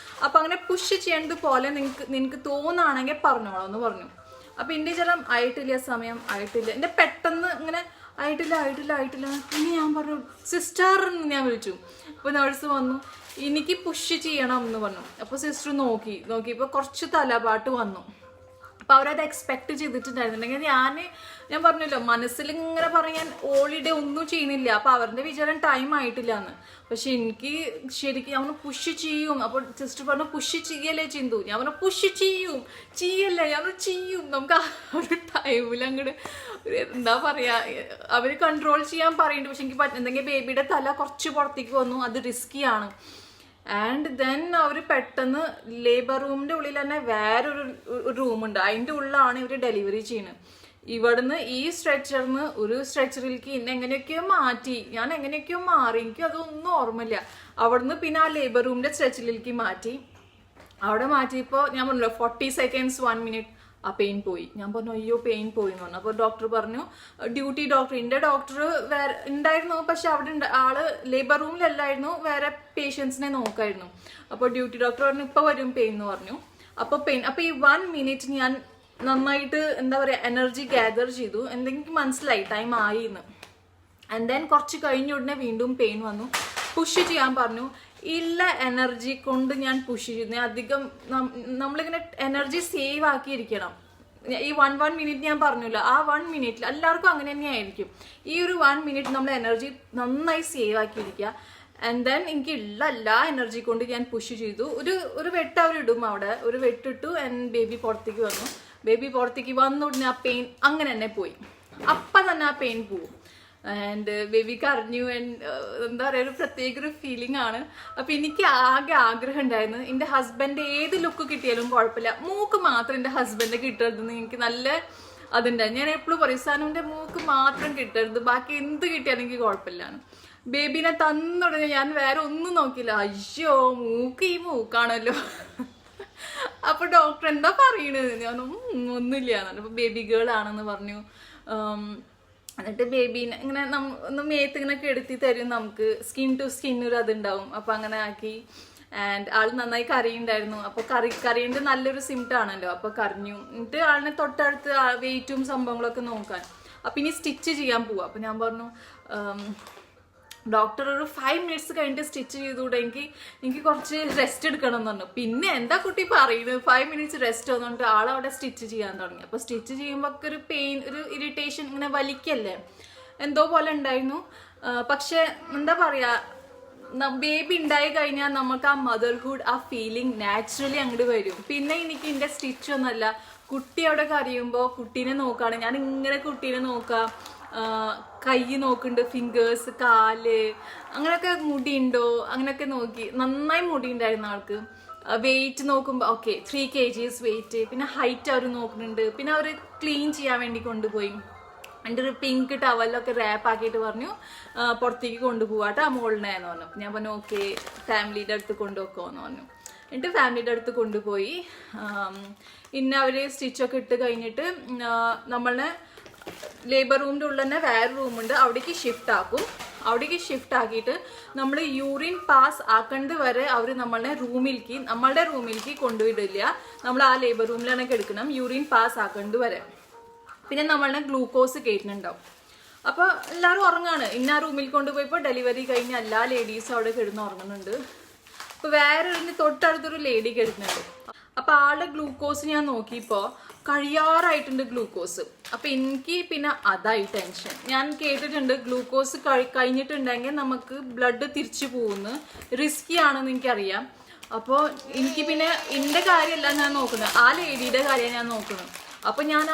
അപ്പൊ അങ്ങനെ പുഷ് ചെയ്യേണ്ടത് പോലെ നിനക്ക് തോന്നുകയാണെങ്കിൽ പറഞ്ഞോളൂ എന്ന് പറഞ്ഞു. അപ്പൊ എന്റെ ചിലം സമയം ആയിട്ടില്ല, എന്റെ പെട്ടെന്ന് ഇങ്ങനെ ആയിട്ടില്ല. പിന്നെ ഞാൻ പറഞ്ഞു സിസ്റ്റർ എന്ന് ഞാൻ വിളിച്ചു. അപ്പോൾ നഴ്സ് വന്നു, എനിക്ക് പുഷ് ചെയ്യണം എന്ന് പറഞ്ഞു. അപ്പോൾ സിസ്റ്റർ നോക്കിയപ്പോൾ കുറച്ച് തലപാട്ട് വന്നു. അപ്പോൾ അവരത് എക്സ്പെക്ട് ചെയ്തിട്ടുണ്ടായിരുന്നുണ്ടെങ്കിൽ ഞാൻ പറഞ്ഞല്ലോ മനസ്സിൽ ഇങ്ങനെ പറയാൻ ഓളിഡേ ഒന്നും ചെയ്യുന്നില്ല. അപ്പോൾ അവരുടെ വിചാരം ടൈം ആയിട്ടില്ല എന്ന്. പക്ഷെ എനിക്ക് ശരിക്കും ഞാൻ പുഷ് ചെയ്യും. അപ്പോൾ സിസ്റ്റർ പറഞ്ഞു പുഷ് ചെയ്യല്ലേ ചിന്തു. ഞാൻ പറഞ്ഞു പുഷ് ചെയ്യല്ലേ, ഞാൻ ചെയ്യും. നമുക്ക് ആ ഒരു ടൈമിൽ അങ്ങോട്ട് എന്താ പറയാ അവർ കൺട്രോൾ ചെയ്യാൻ പറയുന്നുണ്ട്. പക്ഷെ എനിക്ക് എന്തെങ്കിലും ബേബിയുടെ തല കുറച്ച് പുറത്തേക്ക് വന്നു, അത് റിസ്കിയാണ്. ആൻഡ് ദെൻ അവർ പെട്ടെന്ന് ലേബർ റൂമിൻ്റെ ഉള്ളിൽ തന്നെ വേറൊരു റൂമുണ്ട്, അതിൻ്റെ ഉള്ളിലാണ് ഇവർ ഡെലിവറി ചെയ്യുന്നത്. ഇവിടുന്ന് ഈ സ്ട്രെച്ചറിന്ന് ഒരു സ്ട്രെച്ചറിലേക്ക് എങ്ങനെയൊക്കെയോ മാറ്റി, ഞാൻ എങ്ങനെയൊക്കെയോ മാറി, എനിക്ക് അതൊന്നും ഓർമ്മയില്ല. അവിടുന്ന് പിന്നെ ആ ലേബർ റൂമിൻ്റെ സ്ട്രെച്ചറിലേക്ക് മാറ്റി. അവിടെ മാറ്റിയപ്പോൾ ഞാൻ പറഞ്ഞല്ലോ 40 seconds 1 minute ആ പെയിൻ പോയി. ഞാൻ പറഞ്ഞു അയ്യോ പെയിൻ പോയി എന്ന് പറഞ്ഞു. അപ്പോൾ ഡോക്ടർ പറഞ്ഞു ഡ്യൂട്ടി ഡോക്ടർ, എൻ്റെ ഡോക്ടർ വേറെ ഉണ്ടായിരുന്നു, പക്ഷെ അവിടെ ആള് ലേബർ റൂമിലല്ലായിരുന്നു, വേറെ പേഷ്യൻസിനെ നോക്കായിരുന്നു. അപ്പോൾ ഡ്യൂട്ടി ഡോക്ടർ പറഞ്ഞു ഇപ്പോൾ വരും പെയിൻ എന്ന് പറഞ്ഞു. അപ്പോൾ ഈ 1 minute ഞാൻ നന്നായിട്ട് എന്താ പറയുക എനർജി ഗ്യാദർ ചെയ്തു, എന്തെങ്കിലും മനസ്സിലായി ടൈം ആയി എന്ന്. ആൻഡ് ദെൻ കുറച്ച് കഴിഞ്ഞ ഉടനെ വീണ്ടും പെയിൻ വന്നു. പുഷ് ചെയ്യാൻ പറഞ്ഞു. ഇല്ല എനർജി കൊണ്ട് ഞാൻ പുഷ് ചെയ്യുന്നത്. അധികം നമ്മളിങ്ങനെ എനർജി സേവ് ആക്കിയിരിക്കണം. ഈ 1 minute ഞാൻ പറഞ്ഞില്ല, ആ 1 minute എല്ലാവർക്കും അങ്ങനെ തന്നെയായിരിക്കും. ഈ ഒരു 1 minute നമ്മൾ എനർജി നന്നായി സേവ് ആക്കിയിരിക്കുക. ആൻഡ് ദെൻ എനിക്ക് എല്ലാ എനർജി കൊണ്ട് ഞാൻ പുഷ് ചെയ്തു. ഒരു വെട്ട് അവരിടും, അവിടെ ഒരു വെട്ടിട്ടു. ആൻഡ് ബേബി പുറത്തേക്ക് വന്നു. ബേബി പുറത്തേക്ക് വന്ന ഉടനെ ആ പെയിൻ അങ്ങനെ തന്നെ പോയി, അപ്പം തന്നെ ആ പെയിൻ പോവും. ആൻഡ് ബേബി കരഞ്ഞു. ആൻഡ് എന്താ പറയുക ഒരു പ്രത്യേക ഒരു ഫീലിംഗ് ആണ്. അപ്പം എനിക്ക് ആകെ ആഗ്രഹം ഉണ്ടായിരുന്നു എൻ്റെ ഹസ്ബൻഡ് ഏത് ലുക്ക് കിട്ടിയാലും കുഴപ്പമില്ല, മൂക്ക് മാത്രം എൻ്റെ ഹസ്ബൻഡ് കിട്ടരുതെന്ന് എനിക്ക് നല്ല അതുണ്ടായിരുന്നു. ഞാൻ എപ്പോഴും പറയും സാനുവിൻ്റെ മൂക്ക് മാത്രം കിട്ടരുത്, ബാക്കി എന്ത് കിട്ടിയാലും എനിക്ക് കുഴപ്പമില്ലാണ്. ബേബീനെ തന്നുടനെ ഞാൻ വേറെ ഒന്നും നോക്കിയില്ല, അയ്യോ മൂക്ക് ഈ മൂക്കാണല്ലോ. അപ്പൊ ഡോക്ടർ എന്താ പറയണത്, ഞാൻ ഒന്നുമില്ല. അപ്പൊ ബേബി ഗേൾ ആണെന്ന് പറഞ്ഞു. എന്നിട്ട് ബേബീനെ ഇങ്ങനെ ഒന്ന് മേത്ത് ഇങ്ങനെ കെടുത്തി തരും, നമുക്ക് സ്കിൻ ടു സ്കിൻ ഒരു അതുണ്ടാവും. അപ്പൊ അങ്ങനെ ആക്കി. ആൻഡ് ആൾ നന്നായി കരയുണ്ടായിരുന്നു. അപ്പൊ കരയേണ്ട നല്ലൊരു സിംറ്റം ആണല്ലോ. അപ്പൊ കരഞ്ഞു. എന്നിട്ട് ആളിനെ തൊട്ടടുത്ത് വെയിറ്റും സംഭവങ്ങളൊക്കെ നോക്കാൻ. അപ്പൊ ഇനി സ്റ്റിച്ച് ചെയ്യാൻ പോവാ. അപ്പൊ ഞാൻ പറഞ്ഞു ഡോക്ടർ ഒരു 5 minutes കഴിഞ്ഞിട്ട് സ്റ്റിച്ച് ചെയ്തുകൂടെ, എനിക്ക് കുറച്ച് റെസ്റ്റ് എടുക്കണം എന്ന് പറഞ്ഞു. പിന്നെ എന്താ കുട്ടി പറയുന്നത് 5 minutes റെസ്റ്റ് വന്നിട്ട് ആളവിടെ സ്റ്റിച്ച് ചെയ്യാൻ തുടങ്ങി. അപ്പോൾ സ്റ്റിച്ച് ചെയ്യുമ്പോൾ ഒക്കെ ഒരു പെയിൻ, ഒരു ഇറിറ്റേഷൻ, ഇങ്ങനെ വലിക്കല്ലേ എന്തോ പോലെ ഉണ്ടായിരുന്നു. പക്ഷെ എന്താ പറയുക ബേബി ഉണ്ടായി കഴിഞ്ഞാൽ നമുക്ക് ആ മദർഹുഡ് ആ ഫീലിംഗ് നാച്ചുറലി അങ്ങോട്ട് വരും. പിന്നെ എനിക്ക് എൻ്റെ സ്റ്റിച്ച് ഒന്നല്ല, കുട്ടി അവിടെ കരയുമ്പോൾ കുട്ടീനെ നോക്കുകയാണ് ഞാൻ, ഇങ്ങനെ കുട്ടീനെ നോക്കാം, കൈ നോക്കുന്നുണ്ട്, ഫിംഗേഴ്സ്, കാല്, അങ്ങനെയൊക്കെ മുടി ഉണ്ടോ അങ്ങനെയൊക്കെ നോക്കി. നന്നായി മുടി ഉണ്ടായിരുന്ന ആൾക്ക്. വെയിറ്റ് നോക്കുമ്പോൾ ഓക്കെ 3 kgs വെയിറ്റ്. പിന്നെ ഹൈറ്റ് അവർ നോക്കുന്നുണ്ട്. പിന്നെ അവർ ക്ലീൻ ചെയ്യാൻ വേണ്ടി കൊണ്ടുപോയി. എൻ്റെ ഒരു പിങ്ക് ടവലൊക്കെ റാപ്പ് ആക്കിയിട്ട് പറഞ്ഞു പുറത്തേക്ക് കൊണ്ടുപോകാട്ടോ ആ മോളിനെ എന്ന് പറഞ്ഞു. ഞാൻ പറഞ്ഞു ഓക്കെ ഫാമിലിയുടെ അടുത്ത് കൊണ്ടുപോക്കോന്ന് പറഞ്ഞു. എന്നിട്ട് ഫാമിലിയുടെ അടുത്ത് കൊണ്ടുപോയി ഇന്ന അവർ സ്റ്റിച്ചൊക്കെ ഇട്ട് കഴിഞ്ഞിട്ട് നമ്മളെ ലേബർ റൂമിൻ്റെ ഉള്ളിൽ തന്നെ വേറെ റൂമുണ്ട്, അവിടേക്ക് ഷിഫ്റ്റ് ആക്കും. അവിടേക്ക് ഷിഫ്റ്റ് ആക്കിയിട്ട് നമ്മൾ യൂറിൻ പാസ് ആക്കേണ്ടത് വരെ അവർ നമ്മളുടെ റൂമിലേക്ക് കൊണ്ടുവിടില്ല. നമ്മൾ ആ ലേബർ റൂമിലാണ് കിടക്കണം യൂറിൻ പാസ് ആക്കേണ്ടത് വരെ. പിന്നെ നമ്മളുടെ ഗ്ലൂക്കോസ് കയറ്റുന്നുണ്ടാവും. അപ്പോൾ എല്ലാവരും ഉറങ്ങാണ്. ഇന്ന റൂമിൽ കൊണ്ടുപോയപ്പോൾ ഡെലിവറി കഴിഞ്ഞ എല്ലാ ലേഡീസും അവിടെ കിടന്ന് ഉറങ്ങുന്നുണ്ട്. അപ്പോൾ വേറെ തൊട്ടടുത്തൊരു ലേഡി കിടക്കുന്നുണ്ട്. അപ്പോൾ ആളുടെ ഗ്ലൂക്കോസ് ഞാൻ നോക്കിയപ്പോൾ കഴിയാറായിട്ടുണ്ട് ഗ്ലൂക്കോസ്. അപ്പോൾ എനിക്ക് പിന്നെ അതായി ടെൻഷൻ. ഞാൻ കേട്ടിട്ടുണ്ട് ഗ്ലൂക്കോസ് കഴിഞ്ഞിട്ടുണ്ടെങ്കിൽ നമുക്ക് ബ്ലഡ് തിരിച്ചു പോകുന്നു, റിസ്കി ആണെന്ന് എനിക്കറിയാം. അപ്പോൾ എനിക്ക് പിന്നെ എൻ്റെ കാര്യമല്ല ഞാൻ നോക്കുന്നത്, ആ ലേഡിയുടെ കാര്യമാണ് ഞാൻ നോക്കുന്നത്. അപ്പോൾ ഞാൻ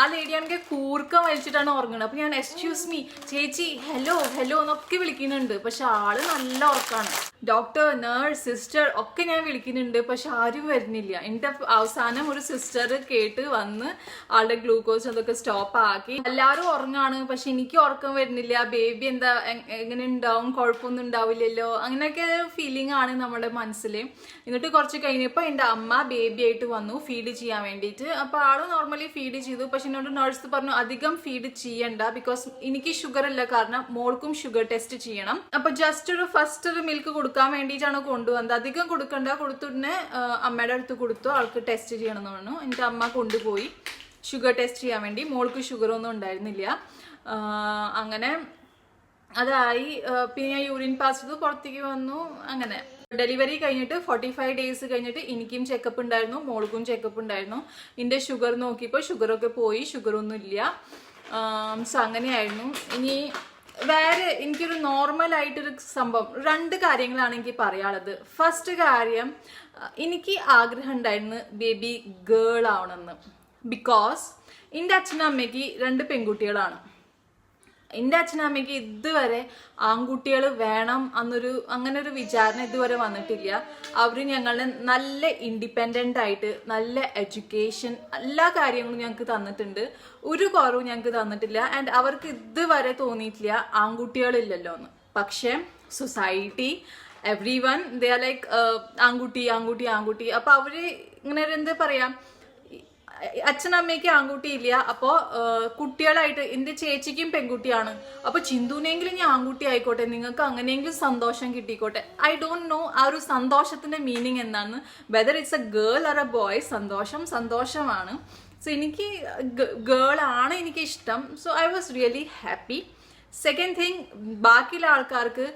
ആ ലേഡിയാണെങ്കിൽ കൂർക്കം വലിച്ചിട്ടാണ് ഉറങ്ങുന്നത്. അപ്പോൾ ഞാൻ എക്സ്ക്യൂസ് മീ ചേച്ചി ഹലോ ഹലോ എന്നൊക്കെ വിളിക്കുന്നുണ്ട്. പക്ഷെ ആള് നല്ല ഉറക്കാണ്. ഡോക്ടർ, നേഴ്സ്, സിസ്റ്റർ ഒക്കെ ഞാൻ വിളിക്കുന്നുണ്ട്. പക്ഷെ ആരും വരുന്നില്ല. എൻ്റെ അവസാനം ഒരു സിസ്റ്റർ കേട്ട് വന്ന് ആളുടെ ഗ്ലൂക്കോസ് അതൊക്കെ സ്റ്റോപ്പ് ആക്കി. എല്ലാവരും ഉറങ്ങാണ്, പക്ഷെ എനിക്ക് ഉറക്കം വരുന്നില്ല. ബേബി എന്താ എങ്ങനെ ഉണ്ടാവും, കുഴപ്പമൊന്നും ഉണ്ടാവില്ലല്ലോ, അങ്ങനെയൊക്കെ ഫീലിംഗ് ആണ് നമ്മുടെ മനസ്സിൽ. എന്നിട്ട് കുറച്ച് കഴിഞ്ഞപ്പോൾ എൻ്റെ അമ്മ ബേബി ആയിട്ട് വന്നു ഫീഡ് ചെയ്യാൻ വേണ്ടിയിട്ട്. അപ്പോൾ ആള് നോർമലി ഫീഡ് ചെയ്തു. പക്ഷെ എന്നോട് നഴ്സ് പറഞ്ഞു അധികം ഫീഡ് ചെയ്യണ്ട, ബിക്കോസ് എനിക്ക് ഷുഗർ ഇല്ല, കാരണം മോൾക്കും ഷുഗർ ടെസ്റ്റ് ചെയ്യണം. അപ്പോൾ ജസ്റ്റ് ഒരു ഫസ്റ്റ് ഒരു മിൽക്ക് കൊടുക്കാൻ വേണ്ടിയിട്ടാണ് കൊണ്ടുവന്നത്. അധികം കൊടുക്കണ്ട, കൊടുത്തിട്ട് അമ്മയുടെ അടുത്ത് കൊടുത്തു, ആൾക്ക് ടെസ്റ്റ് ചെയ്യണം എന്ന് പറഞ്ഞു. എൻ്റെ അമ്മ കൊണ്ടുപോയി ഷുഗർ ടെസ്റ്റ് ചെയ്യാൻ വേണ്ടി. മോൾക്ക് ഷുഗറൊന്നും ഉണ്ടായിരുന്നില്ല. അങ്ങനെ അതായി. പിന്നെ ഞാൻ യൂറിൻ പാസ് ചെയ്തു, പുറത്തേക്ക് വന്നു. അങ്ങനെ ഡെലിവറി കഴിഞ്ഞിട്ട് 45 ഡേയ്സ് കഴിഞ്ഞിട്ട് എനിക്കും ചെക്കപ്പ് ഉണ്ടായിരുന്നു, മോൾക്കും ചെക്കപ്പ് ഉണ്ടായിരുന്നു. എൻ്റെ ഷുഗർ നോക്കിയപ്പോൾ ഷുഗറൊക്കെ പോയി, ഷുഗറൊന്നും ഇല്ല. സോ അങ്ങനെയായിരുന്നു. ഇനി വേറെ എനിക്കൊരു നോർമലായിട്ടൊരു സംഭവം 2 കാര്യങ്ങളാണ് എനിക്ക് പറയാനുള്ളത്. ഫസ്റ്റ് കാര്യം, എനിക്ക് ആഗ്രഹം ഉണ്ടായിരുന്നു ബേബി ഗേൾ ആവണമെന്ന്. ബിക്കോസ് എൻ്റെ അച്ഛനും അമ്മയ്ക്ക് 2 പെൺകുട്ടികളാണ്. എൻ്റെ അച്ഛനമ്മയ്ക്ക് ഇതുവരെ ആൺകുട്ടികൾ വേണം അങ്ങനെ ഒരു വിചാരണ ഇതുവരെ വന്നിട്ടില്ല. അവർ ഞങ്ങളെ നല്ല ഇൻഡിപെൻഡൻ്റ് ആയിട്ട് നല്ല എഡ്യൂക്കേഷൻ എല്ലാ കാര്യങ്ങളും ഞങ്ങൾക്ക് തന്നിട്ടുണ്ട്. ഒരു കുറവും ഞങ്ങൾക്ക് തന്നിട്ടില്ല. ആൻഡ് അവർക്ക് ഇതുവരെ തോന്നിയിട്ടില്ല ആൺകുട്ടികളില്ലല്ലോ എന്ന്. പക്ഷേ society every one they are like ആൺകുട്ടി ആൺകുട്ടി ആൺകുട്ടി. അപ്പോൾ അവർ ഇങ്ങനെ എന്താ പറയാ, അച്ഛനമ്മയ്ക്ക് ആൺകുട്ടിയില്ല. അപ്പോൾ കുട്ടികളായിട്ട് എൻ്റെ ചേച്ചിക്കും പെൺകുട്ടിയാണ്. അപ്പോൾ ചിന്തുനെങ്കിലും ഞാൻ ആൺകുട്ടി ആയിക്കോട്ടെ, നിങ്ങൾക്ക് അങ്ങനെയെങ്കിലും സന്തോഷം കിട്ടിക്കോട്ടെ. ഐ ഡോണ്ട് നോ ആ ഒരു സന്തോഷത്തിൻ്റെ മീനിങ് എന്താണെന്ന്. Whether it's A girl or A boy, സന്തോഷമാണ്. സോ എനിക്ക് ഗേൾ ആണ് എനിക്കിഷ്ടം. So I was really happy. Second thing, ബാക്കിയുള്ള ആൾക്കാർക്ക്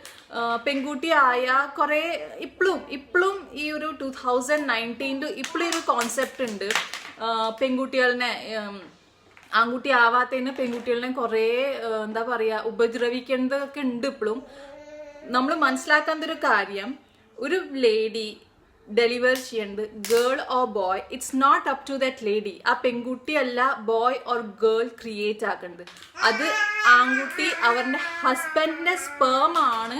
പെൺകുട്ടി ആയ കുറേ ഇപ്പോഴും ഈ ഒരു 2019 ഇപ്പോഴും ഒരു കോൺസെപ്റ്റ് ഉണ്ട്. പെൺകുട്ടികളെ ആൺകുട്ടി ആവാത്തതിന് പെൺകുട്ടികളെ കുറേ എന്താ പറയുക ഉപദ്രവിക്കേണ്ടതൊക്കെ ഉണ്ട്. ഇപ്പോഴും നമ്മൾ മനസ്സിലാക്കാത്തൊരു കാര്യം, ഒരു ലേഡി ഡെലിവർ ചെയ്യേണ്ടത് girl or boy, it's not up to that lady. ആ പെൺകുട്ടിയല്ല ബോയ് ഓർ ഗേൾ ക്രിയേറ്റ് ആക്കേണ്ടത്. അത് ആൺകുട്ടി അവരുടെ ഹസ്ബൻഡിന്റെ സ്പേം ആണ്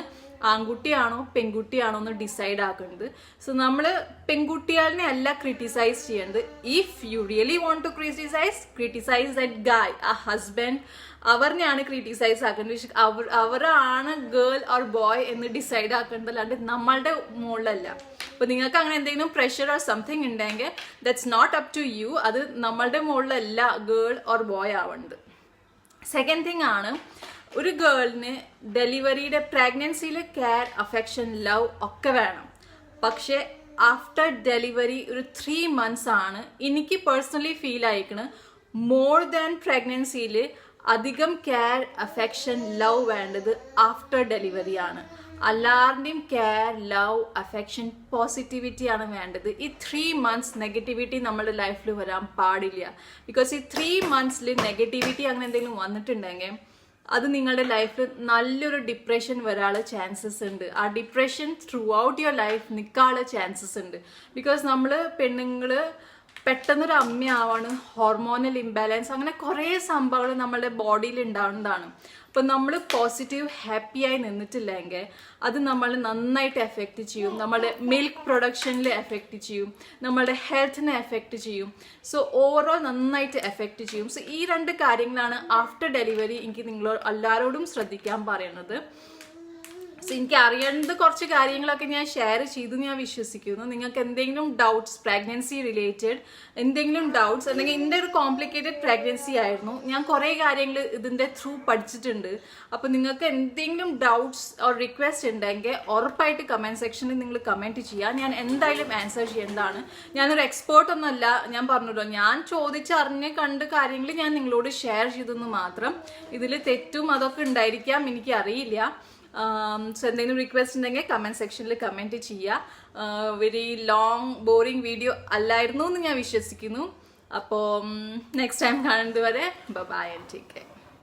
ആൺകുട്ടിയാണോ പെൺകുട്ടിയാണോ എന്ന് ഡിസൈഡ് ആക്കുന്നത്. സോ നമ്മൾ പെൺകുട്ടികളെ അല്ല ക്രിട്ടിസൈസ് ചെയ്യേണ്ടത്. If you really want to criticise that guy, ആ ഹസ്ബൻഡ്, അവരെയാണ് ക്രിട്ടിസൈസ് ആക്കേണ്ടത്. അവരാണ് ഗേൾ ഓർ ബോയ് എന്ന് ഡിസൈഡ് ആക്കേണ്ടത്, അല്ലാണ്ട് നമ്മളുടെ മുകളിലല്ല. അപ്പൊ നിങ്ങൾക്ക് അങ്ങനെ എന്തെങ്കിലും പ്രഷർ ഓർ സംതിങ് ഉണ്ടെങ്കിൽ that's not up to you. അത് നമ്മളുടെ മുകളിലല്ല ഗേൾ ഓർ ബോയ് ആവേണ്ടത്. സെക്കൻഡ് തിങ് ആണ്, ഒരു ഗേളിന് ഡെലിവറിയുടെ പ്രഗ്നൻസിയിൽ കെയർ, അഫെക്ഷൻ, ലവ് ഒക്കെ വേണം. പക്ഷെ ആഫ്റ്റർ ഡെലിവറി ഒരു 3 months ആണ് എനിക്ക് പേഴ്സണലി ഫീൽ ആയിക്കണ് മോർ ദാൻ പ്രഗ്നൻസിയിൽ അധികം കെയർ, അഫെക്ഷൻ, ലവ് വേണ്ടത് ആഫ്റ്റർ ഡെലിവറി ആണ്. എല്ലാവരുടെയും കെയർ, ലവ്, അഫെക്ഷൻ, പോസിറ്റിവിറ്റി ആണ് വേണ്ടത്. ഈ 3 months നെഗറ്റിവിറ്റി നമ്മുടെ ലൈഫിൽ വരാൻ പാടില്ല. ബിക്കോസ് ഈ 3 months നെഗറ്റിവിറ്റി അങ്ങനെ എന്തെങ്കിലും വന്നിട്ടുണ്ടെങ്കിൽ അത് നിങ്ങളുടെ ലൈഫിൽ നല്ലൊരു ഡിപ്രഷൻ വരാനുള്ള ചാൻസസ് ഉണ്ട്. ആ depression through out your life നിൽക്കാനുള്ള ചാൻസസ് ഉണ്ട്. ബിക്കോസ് നമ്മൾ പെണ്ണുങ്ങൾ പെട്ടെന്നൊരു അമ്മയാവാണ്, ഹോർമോണൽ ഇംബാലൻസ്, അങ്ങനെ കുറേ സംഭവങ്ങൾ നമ്മുടെ ബോഡിയിൽ ഉണ്ടാവുന്നതാണ്. അപ്പം നമ്മൾ പോസിറ്റീവ് ഹാപ്പിയായി നിന്നിട്ടില്ലെങ്കിൽ അത് നമ്മൾ നന്നായിട്ട് എഫക്റ്റ് ചെയ്യും. നമ്മുടെ മിൽക്ക് പ്രൊഡക്ഷനിൽ എഫക്റ്റ് ചെയ്യും, നമ്മളുടെ ഹെൽത്തിനെ എഫക്റ്റ് ചെയ്യും. സോ ഓവറോൾ നന്നായിട്ട് എഫക്റ്റ് ചെയ്യും. സോ ഈ 2 കാര്യങ്ങളാണ് ആഫ്റ്റർ ഡെലിവറി എനിക്ക് നിങ്ങളോട് എല്ലാവരോടും ശ്രദ്ധിക്കാൻ പറയുന്നത്. സോ എനിക്ക് അറിയേണ്ട കുറച്ച് കാര്യങ്ങളൊക്കെ ഞാൻ ഷെയർ ചെയ്തു ഞാൻ വിശ്വസിക്കുന്നു. നിങ്ങൾക്ക് എന്തെങ്കിലും ഡൗട്ട്സ് പ്രഗ്നൻസി റിലേറ്റഡ് എന്തെങ്കിലും ഡൗട്ട്സ് അല്ലെങ്കിൽ ഇതിൻ്റെ ഒരു കോംപ്ലിക്കേറ്റഡ് പ്രഗ്നൻസി ആയിരുന്നു. ഞാൻ കുറേ കാര്യങ്ങൾ ഇതിൻ്റെ ത്രൂ പഠിച്ചിട്ടുണ്ട്. അപ്പോൾ നിങ്ങൾക്ക് എന്തെങ്കിലും ഡൗട്ട്സ് ഓർ റിക്വസ്റ്റ് ഉണ്ടെങ്കിൽ ഉറപ്പായിട്ട് കമൻറ്റ് സെക്ഷനിൽ നിങ്ങൾ കമൻറ്റ് ചെയ്യുക. ഞാൻ എന്തായാലും ആൻസർ ചെയ്യേണ്ടതാണ്. ഞാനൊരു എക്സ്പേർട്ട് ഒന്നുമല്ല. ഞാൻ പറഞ്ഞല്ലോ, ഞാൻ ചോദിച്ചറിഞ്ഞ് കണ്ട് കാര്യങ്ങൾ ഞാൻ നിങ്ങളോട് ഷെയർ ചെയ്തെന്ന് മാത്രം. ഇതിൽ തെറ്റും അതൊക്കെ ഉണ്ടായിരിക്കാം, എനിക്കറിയില്ല. സോ എന്തെങ്കിലും റിക്വസ്റ്റ് ഉണ്ടെങ്കിൽ കമൻറ്റ് സെക്ഷനിൽ കമൻറ്റ് ചെയ്യുക. വെരി ലോങ് ബോറിംഗ് വീഡിയോ അല്ലായിരുന്നു എന്ന് ഞാൻ വിശ്വസിക്കുന്നു. അപ്പോൾ നെക്സ്റ്റ് ടൈം കാണുന്നത് വരെ ബൈ ആൻഡ് ടേക്ക് കെയർ.